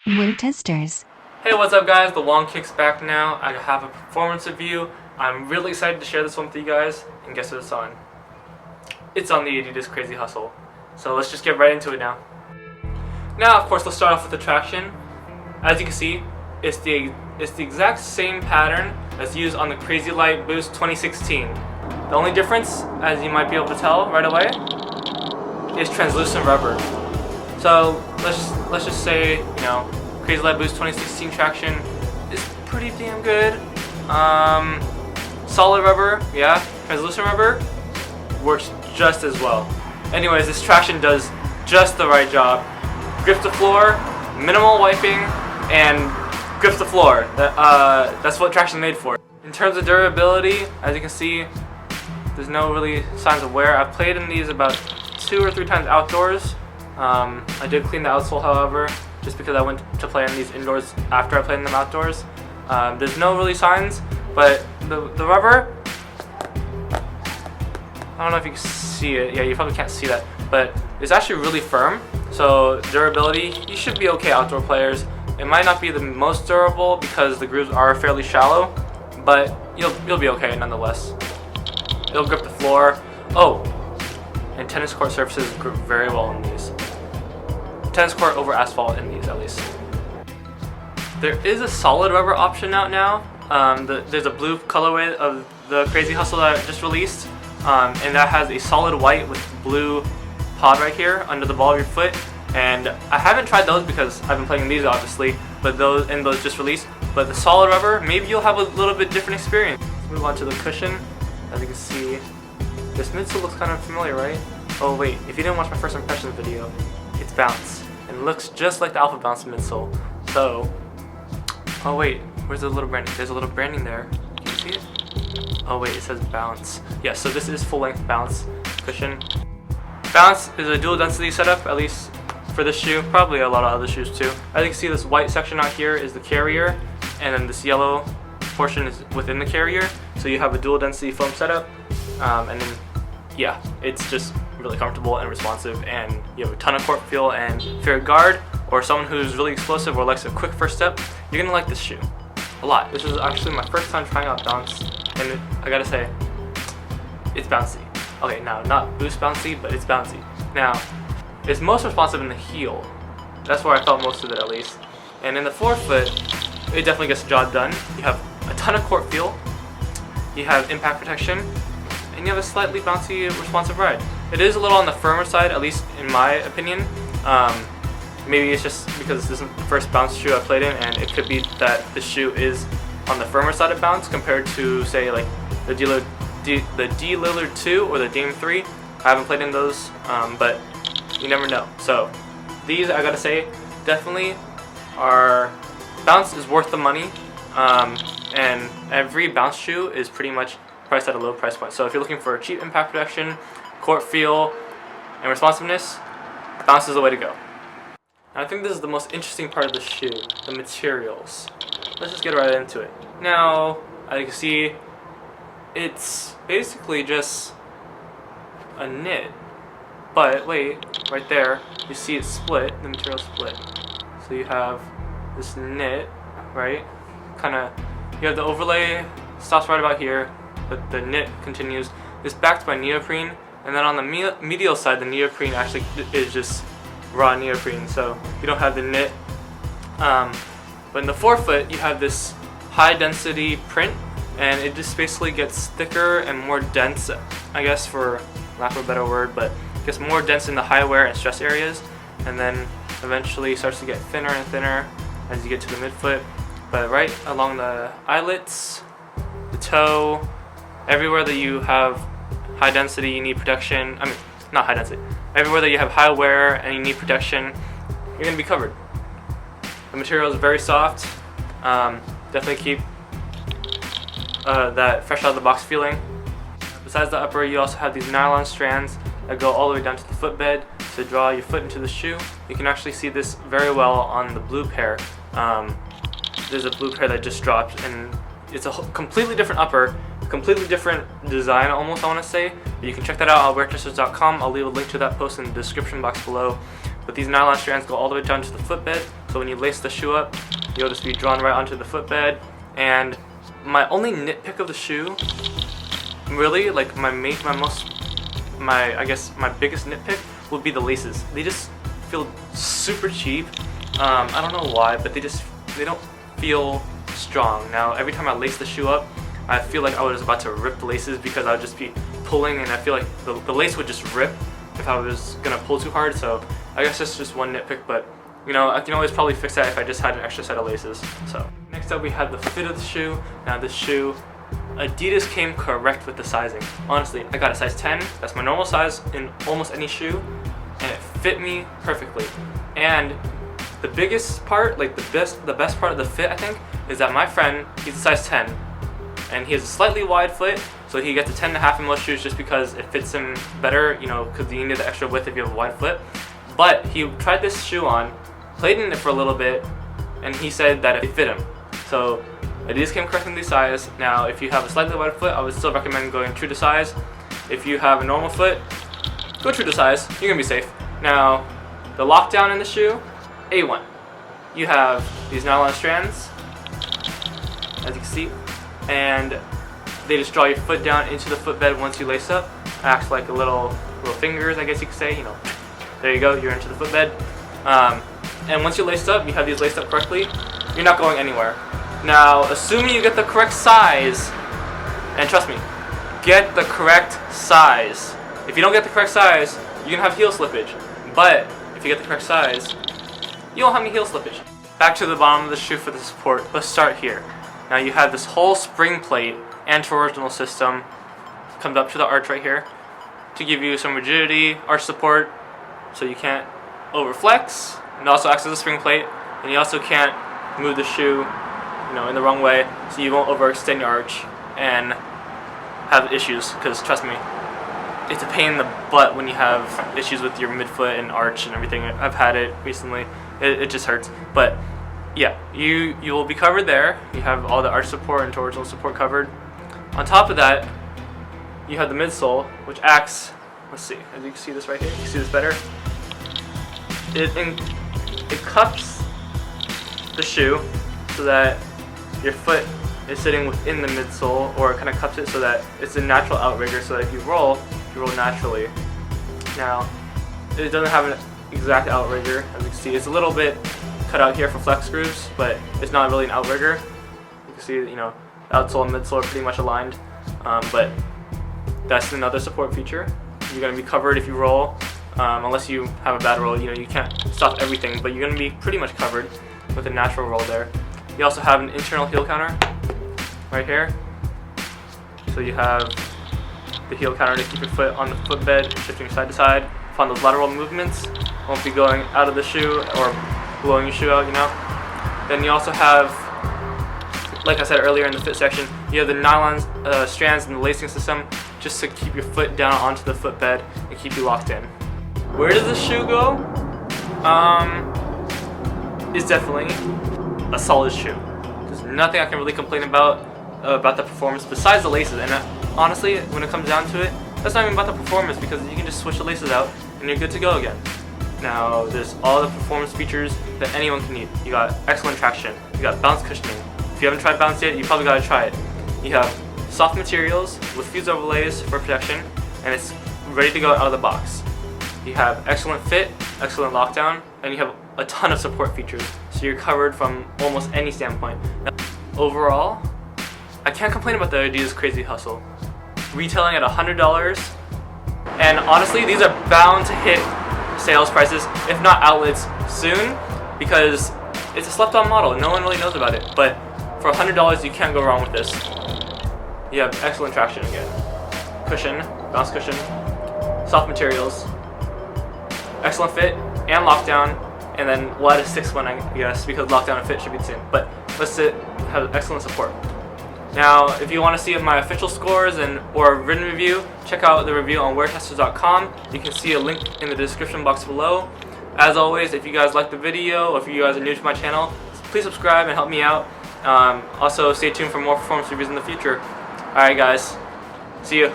Word testers. Hey, what's up guys? TheWongKicks back now. I have a performance review. I'm really excited to share this one with you guys. And guess what it's on? It's on the Adidas Crazy Hustle. So let's just get right into it now. Now, of course, let's start off with the traction. As you can see, it's the exact same pattern as used on the Crazy Light Boost 2016. The only difference, as you might be able to tell right away, is translucent rubber. So let's just say, Crazy Light Boost 2016 traction is pretty damn good. Solid rubber, yeah. Translucent rubber works just as well. Anyways, this traction does just the right job. Grips the floor, minimal wiping, and grips the floor. That's what traction is made for. In terms of durability, as you can see, there's no really signs of wear. I've played in these about 2 or 3 times outdoors. I did clean the outsole, however, just because I went to play in these indoors after I played in them outdoors. There's no really signs, but the rubber, I don't know if you can see it. Yeah, you probably can't see that, but it's actually really firm. So durability, you should be okay, outdoor players. It might not be the most durable because the grooves are fairly shallow, but you'll be okay nonetheless. It'll grip the floor. Oh, and tennis court surfaces grip very well in these. Tennis court over asphalt in these, at least. There is a solid rubber option out now. There's a blue colorway of the Crazy Hustle that I just released, and that has a solid white with blue pod right here under the ball of your foot. And I haven't tried those because I've been playing in these, obviously, but those just released. But the solid rubber, maybe you'll have a little bit different experience. Let's move on to the cushion. As you can see, this midsole looks kind of familiar, right? Oh wait, if you didn't watch my first impressions video, it's Bounce. And it looks just like the Alpha Bounce midsole. So, oh wait, where's the little branding? There's a little branding there. Can you see it? Oh wait, it says Bounce. Yeah, so this is full-length Bounce cushion. Bounce is a dual density setup, at least for this shoe. Probably a lot of other shoes too. As you can see, this white section out here is the carrier, and then this yellow portion is within the carrier. So you have a dual density foam setup, and then yeah, it's just really comfortable and responsive, and you have a ton of court feel. And if you're a guard or someone who's really explosive or likes a quick first step, you're gonna like this shoe a lot. This is actually my first time trying out Bounce, and I gotta say, it's bouncy. Okay, now not boost bouncy, but it's bouncy. Now, it's most responsive in the heel. That's where I felt most of it, at least. And in the forefoot, it definitely gets the job done. You have a ton of court feel, you have impact protection, and you have a slightly bouncy, responsive ride. It is a little on the firmer side, at least in my opinion. Maybe it's just because this is the first Bounce shoe I played in, and it could be that the shoe is on the firmer side of Bounce compared to, say, like the D-Lillard 2 or the Dame 3. I haven't played in those, but you never know. So these, I gotta say, definitely are, Bounce is worth the money, and every Bounce shoe is pretty much priced at a low price point. So if you're looking for cheap impact protection, court feel, and responsiveness, Bounce is the way to go. Now, I think this is the most interesting part of the shoe, the materials. Let's just get right into it. Now, as you can see, it's basically just a knit. But wait, right there, you see it split, the material split. So you have this knit, right? You have the overlay, stops right about here, but the knit continues. It's backed by neoprene, and then on the medial side, the neoprene actually is just raw neoprene, so you don't have the knit. But in the forefoot, you have this high density print, and it just basically gets thicker and more dense, I guess, for lack of a better word, but it gets more dense in the high wear and stress areas, and then eventually starts to get thinner and thinner as you get to the midfoot. But right along the eyelets, the toe, everywhere that you have high density, you need protection. I mean, not high density. Everywhere that you have high wear and you need protection, you're gonna be covered. The material is very soft. Definitely keep that fresh out of the box feeling. Besides the upper, you also have these nylon strands that go all the way down to the footbed to draw your foot into the shoe. You can actually see this very well on the blue pair. There's a blue pair that just dropped, and it's a completely different upper, completely different design almost, I want to say. But you can check that out at weartesters.com. I'll leave a link to that post in the description box below. But these nylon strands go all the way down to the footbed, so So when you lace the shoe up, you'll just be drawn right onto the footbed. And my only nitpick of the shoe, really, like my biggest nitpick would be the laces. They just feel super cheap. I don't know why, but they don't feel strong. Now every time I lace the shoe up, I feel like I was about to rip the laces because I would just be pulling, and I feel like the lace would just rip if I was gonna pull too hard. So I guess that's just one nitpick, but you know, I can always probably fix that if I just had an extra set of laces. So next up we have the fit of the shoe. Now this shoe, Adidas came correct with the sizing. Honestly, I got a size 10. That's my normal size in almost any shoe, and it fit me perfectly. And the biggest part, like the best part of the fit, I think, is that my friend, he's a size 10, and he has a slightly wide foot, so he gets a 10.5 in most shoes just because it fits him better, you know, because you need the extra width if you have a wide foot. But he tried this shoe on, played in it for a little bit, and he said that it fit him. So Adidas came correctly sized. Now, if you have a slightly wide foot, I would still recommend going true to size. If you have a normal foot, go true to size. You're gonna be safe. Now, the lockdown in the shoe, A1. You have these nylon strands, as you can see, and they just draw your foot down into the footbed once you lace up. Acts like little fingers, I guess you could say. You know, there you go. You're into the footbed. And once you're laced up, you have these laced up correctly. You're not going anywhere. Now, assuming you get the correct size, and trust me, get the correct size. If you don't get the correct size, you're gonna have heel slippage. But if you get the correct size, you don't have any heel slippage. Back to the bottom of the shoe for the support. Let's start here. Now you have this whole spring plate and torsional system comes up to the arch right here to give you some rigidity, arch support, so you can't overflex. And also acts as a spring plate, and you also can't move the shoe, you know, in the wrong way, so you won't overextend your arch and have issues. Because trust me, it's a pain in the butt when you have issues with your midfoot and arch and everything. I've had it recently. It just hurts. But yeah, you will be covered there. You have all the arch support and torsional support covered. On top of that, you have the midsole, which acts, let's see, as you can see this right here, you can see this better. It cups the shoe so that your foot is sitting within the midsole, or it kind of cups it so that it's a natural outrigger, so that if you roll naturally. Now, it doesn't have an exact outrigger, as you can see. It's a little bit cut out here for flex grooves, but it's not really an outrigger. You can see, you know, the outsole and midsole are pretty much aligned, but that's another support feature. You're going to be covered if you roll, unless you have a bad roll. You know, you can't stop everything, but you're going to be pretty much covered with a natural roll there. You also have an internal heel counter right here, so you have the heel counter to keep your foot on the footbed, shifting side to side. Upon those lateral movements, won't be going out of the shoe or blowing your shoe out, you know. Then you also have, like I said earlier in the fit section, you have the nylon strands and the lacing system just to keep your foot down onto the footbed and keep you locked in. Where does this shoe go? It's definitely a solid shoe. There's nothing I can really complain about the performance besides the laces. And honestly, when it comes down to it, that's not even about the performance, because you can just switch the laces out and you're good to go again. Now, there's all the performance features that anyone can need. You got excellent traction. You got bounce cushioning. If you haven't tried bounce yet, you probably got to try it. You have soft materials with fused overlays for protection, and it's ready to go out of the box. You have excellent fit, excellent lockdown, and you have a ton of support features, so you're covered from almost any standpoint. Now, overall, I can't complain about the Adidas Crazy Hustle. Retailing at $100, and honestly, these are bound to hit sales prices, if not outlets, soon, because it's a slept-on model. No one really knows about it, but for $100, you can't go wrong with this. You have excellent traction again, cushion, bounce cushion, soft materials, excellent fit and lockdown, and then we'll add a sixth one, I guess, because lockdown and fit should be the same. But let's sit, have excellent support. Now, if you want to see my official scores or a written review, check out the review on weartesters.com. You can see a link in the description box below. As always, if you guys like the video, or if you guys are new to my channel, please subscribe and help me out. Also, stay tuned for more performance reviews in the future. Alright guys, see you.